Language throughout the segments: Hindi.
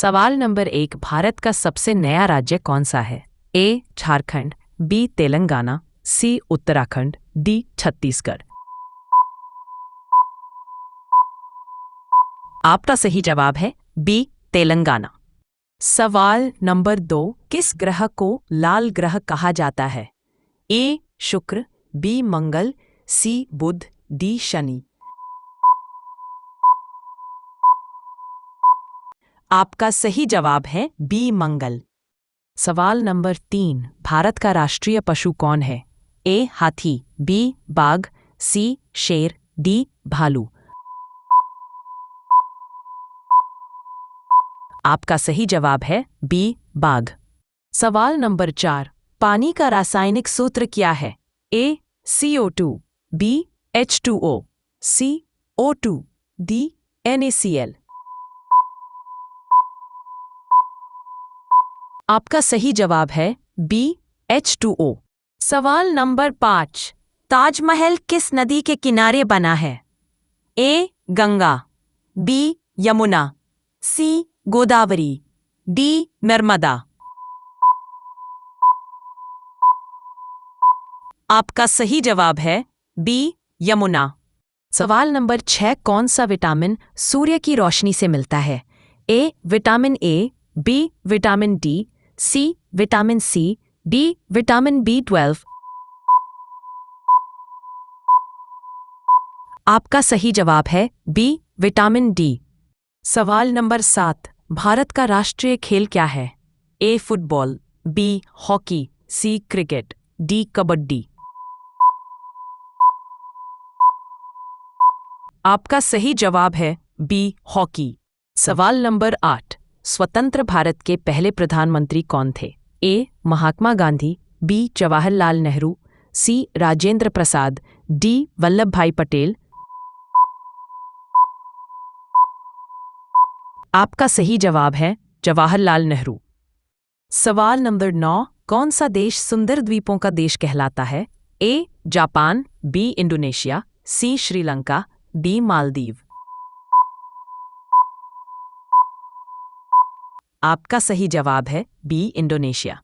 सवाल नंबर 1, भारत का सबसे नया राज्य कौन सा है? ए झारखंड, बी तेलंगाना, सी उत्तराखंड, डी छत्तीसगढ़। आपका सही जवाब है बी तेलंगाना। सवाल नंबर 2, किस ग्रह को लाल ग्रह कहा जाता है? ए शुक्र, बी मंगल, सी बुध, डी शनि। आपका सही जवाब है बी मंगल। सवाल नंबर 3, भारत का राष्ट्रीय पशु कौन है? ए हाथी, बी बाघ, सी शेर, डी भालू। आपका सही जवाब है बी बाघ। सवाल नंबर 4, पानी का रासायनिक सूत्र क्या है? ए CO2, बी H2O, सी O2, डी NaCl। आपका सही जवाब है बी H2O। सवाल नंबर 5, ताजमहल किस नदी के किनारे बना है? ए गंगा, बी यमुना, सी गोदावरी, डी नर्मदा। आपका सही जवाब है बी यमुना। सवाल नंबर 6, कौन सा विटामिन सूर्य की रोशनी से मिलता है? A vitamin A, B vitamin D, C vitamin C, D vitamin B12। आपका सही जवाब है बी विटामिन डी। सवाल नंबर 7, भारत का राष्ट्रीय खेल क्या है? A football, B hockey, C cricket, D kabaddi. आपका सही जवाब है बी हॉकी। सवाल नंबर 8, स्वतंत्र भारत के पहले प्रधानमंत्री कौन थे? ए महात्मा गांधी, बी जवाहरलाल नेहरू, सी राजेंद्र प्रसाद, डी वल्लभ भाई पटेल। आपका सही जवाब है जवाहरलाल नेहरू। सवाल नंबर 9, कौन सा देश सुंदर द्वीपों का देश कहलाता है? A Japan, B Indonesia, C Sri Lanka, D Maldives. आपका सही जवाब है बी इंडोनेशिया।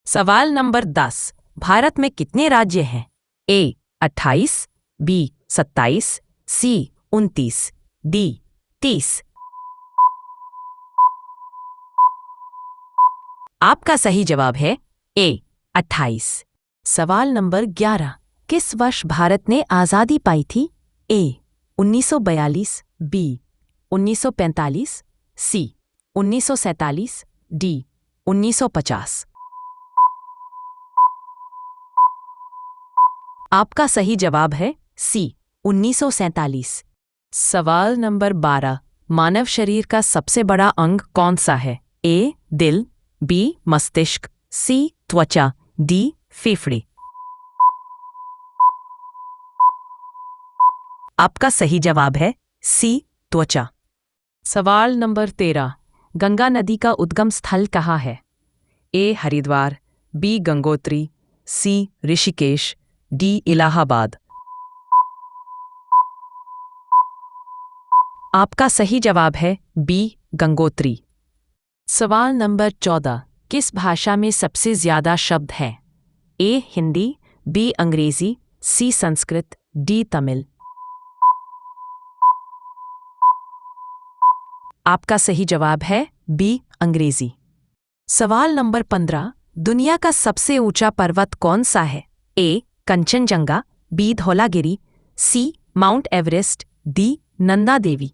सवाल नंबर 10, भारत में कितने राज्य हैं? A 28, B 27, C 29, D 30। आपका सही जवाब है ए 28। सवाल नंबर 11, किस वर्ष भारत ने आजादी पाई थी? ए 1942, बी 1945, सी 1947, डी 1950। आपका सही जवाब है सी 1947। सवाल नंबर 12, मानव शरीर का सबसे बड़ा अंग कौन सा है? ए दिल, बी मस्तिष्क, सी त्वचा, डी फेफड़े। आपका सही जवाब है सी त्वचा। सवाल नंबर 13, गंगा नदी का उद्गम स्थल कहाँ है? ए हरिद्वार, बी गंगोत्री, सी ऋषिकेश, डी इलाहाबाद। आपका सही जवाब है बी गंगोत्री। सवाल नंबर 14, किस भाषा में सबसे ज्यादा शब्द हैं? ए हिंदी, बी अंग्रेजी, सी संस्कृत, डी तमिल। आपका सही जवाब है बी अंग्रेजी। सवाल नंबर 15, दुनिया का सबसे ऊंचा पर्वत कौन सा है? A Kanchenjunga, B Dhaulagiri, C Mount Everest, D Nanda Devi.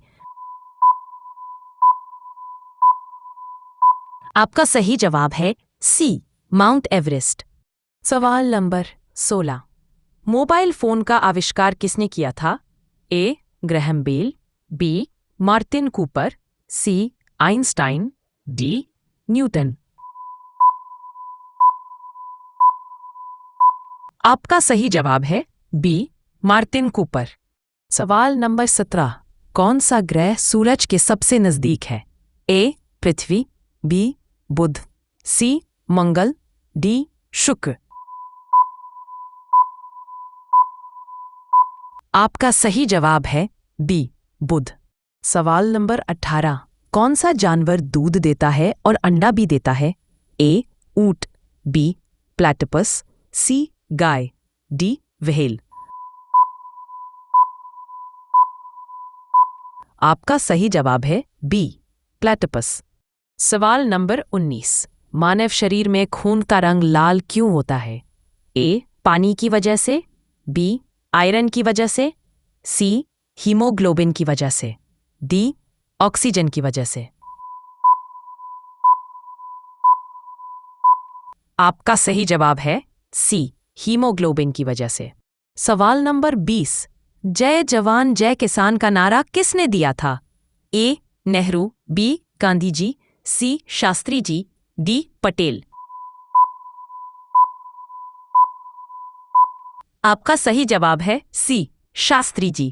आपका सही जवाब है सी माउंट एवरेस्ट। सवाल नंबर 16, मोबाइल फोन का आविष्कार किसने किया था? A Graham Bell, B Martin Cooper, C Einstein, D Newton. आपका सही जवाब है बी मार्टिन कूपर। सवाल नंबर 17, कौन सा ग्रह सूरज के सबसे नजदीक है? ए पृथ्वी, बी बुध, सी मंगल, डी शुक्र। आपका सही जवाब है बी बुध। सवाल नंबर 18, कौन सा जानवर दूध देता है और अंडा भी देता है? ए ऊंट, बी प्लैटिपस, सी गाय, डी व्हेल। आपका सही जवाब है बी प्लैटिपस। सवाल नंबर 19। मानव शरीर में खून का रंग लाल क्यों होता है? ए पानी की वजह से, बी आयरन की वजह से, सी हीमोग्लोबिन की वजह से, डी ऑक्सीजन की वजह से। आपका सही जवाब है सी हीमोग्लोबिन की वजह से। सवाल नंबर 20। जय जवान जय किसान का नारा किसने दिया था? ए नेहरू, बी गांधी जी, सी शास्त्री जी, डी पटेल। आपका सही जवाब है सी शास्त्री जी।